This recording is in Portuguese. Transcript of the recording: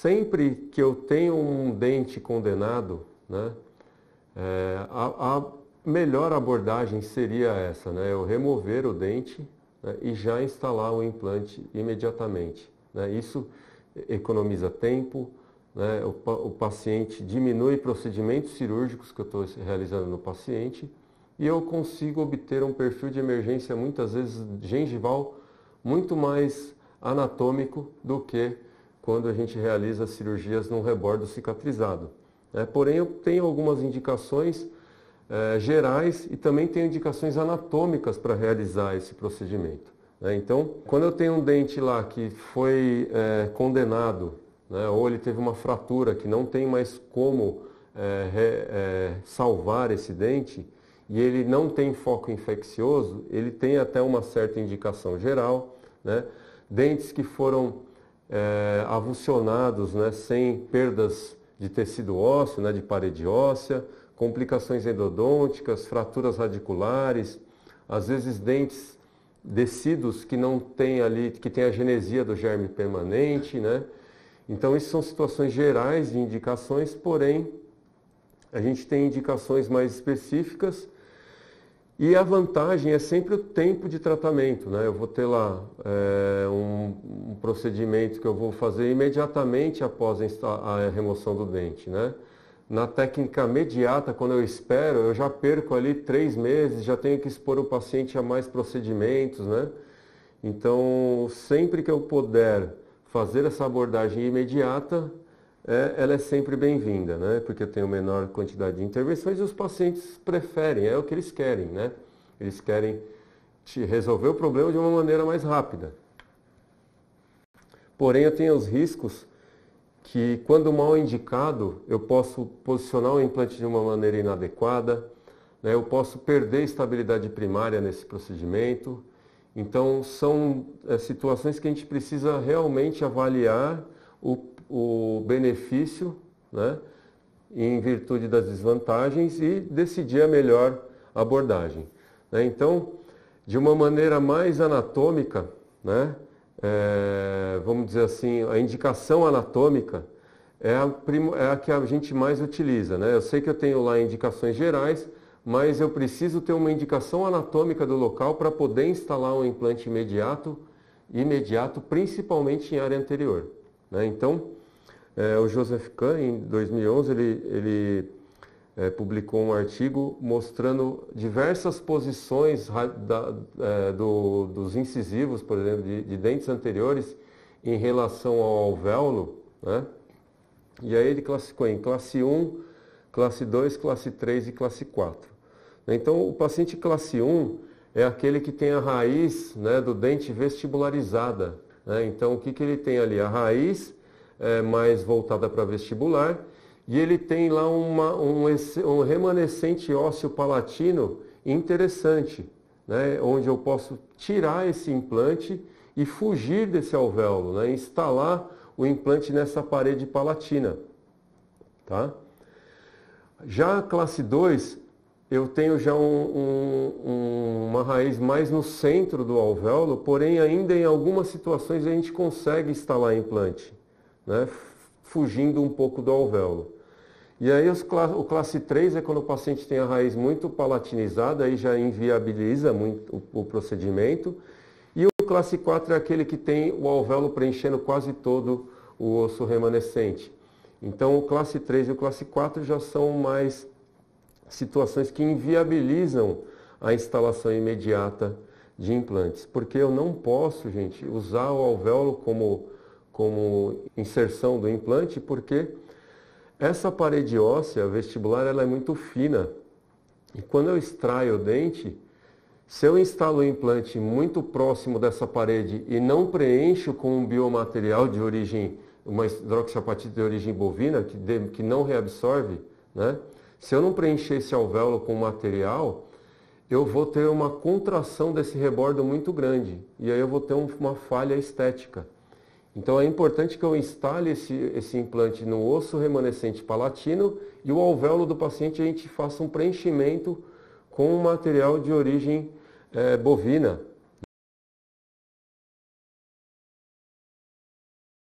sempre que eu tenho um dente condenado, né, a melhor abordagem seria essa, né, eu remover o dente, né, e já instalar o implante imediatamente, né. Isso economiza tempo, né, o paciente diminui procedimentos cirúrgicos que eu estou realizando no paciente e eu consigo obter um perfil de emergência, muitas vezes gengival, muito mais anatômico do que quando a gente realiza cirurgias num rebordo cicatrizado, né? Porém, eu tenho algumas indicações gerais e também tenho indicações anatômicas para realizar esse procedimento, né? Então, quando eu tenho um dente lá que foi condenado, né, ou ele teve uma fratura que não tem mais como salvar esse dente, e ele não tem foco infeccioso, ele tem até uma certa indicação geral, né? Dentes que foram avulsionados, né, sem perdas de tecido ósseo, né, de parede óssea, complicações endodônticas, fraturas radiculares, às vezes dentes descidos que não tem ali, que tem a genesia do germe permanente, né? Então, essas são situações gerais de indicações, porém, a gente tem indicações mais específicas e a vantagem é sempre o tempo de tratamento, né? Eu vou ter lá um procedimento que eu vou fazer imediatamente após a remoção do dente, né? Na técnica imediata, quando eu espero, eu já perco ali 3 meses, já tenho que expor o paciente a mais procedimentos, né? Então, sempre que eu puder fazer essa abordagem imediata, ela é sempre bem-vinda, né? Porque eu tenho menor quantidade de intervenções e os pacientes preferem, é o que eles querem, né? Eles querem resolver o problema de uma maneira mais rápida. Porém, eu tenho os riscos que, quando mal indicado, eu posso posicionar o implante de uma maneira inadequada, né? Eu posso perder estabilidade primária nesse procedimento. Então, são situações que a gente precisa realmente avaliar o benefício, né, em virtude das desvantagens e decidir a melhor abordagem, né? Então, de uma maneira mais anatômica, né, vamos dizer assim, a indicação anatômica é a que a gente mais utiliza, né? Eu sei que eu tenho lá indicações gerais, mas eu preciso ter uma indicação anatômica do local para poder instalar um implante imediato, principalmente em área anterior, né? Então, o Joseph Kahn, em 2011, ele publicou um artigo mostrando diversas posições dos incisivos, por exemplo, de dentes anteriores em relação ao alvéolo, né? E aí ele classificou em classe 1, classe 2, classe 3 e classe 4. Então, o paciente classe 1 é aquele que tem a raiz, né, do dente vestibularizada, né? Então, o que ele tem ali? A raiz mais voltada para vestibular e ele tem lá um remanescente ósseo palatino interessante, né, onde eu posso tirar esse implante e fugir desse alvéolo, né, instalar o implante nessa parede palatina, tá? Já a classe 2, eu tenho já uma raiz mais no centro do alvéolo, porém ainda em algumas situações a gente consegue instalar implante, né, fugindo um pouco do alvéolo. E aí o classe 3 é quando o paciente tem a raiz muito palatinizada, aí já inviabiliza muito o procedimento. E o classe 4 é aquele que tem o alvéolo preenchendo quase todo o osso remanescente. Então o classe 3 e o classe 4 já são mais situações que inviabilizam a instalação imediata de implantes. Porque eu não posso, gente, usar o alvéolo como inserção do implante, porque essa parede óssea vestibular ela é muito fina e quando eu extraio o dente, se eu instalo o implante muito próximo dessa parede e não preencho com um biomaterial de origem, uma hidroxiapatite de origem bovina, que não reabsorve, né? Se eu não preencher esse alvéolo com material, eu vou ter uma contração desse rebordo muito grande e aí eu vou ter uma falha estética. Então é importante que eu instale esse implante no osso remanescente palatino e o alvéolo do paciente a gente faça um preenchimento com um material de origem bovina,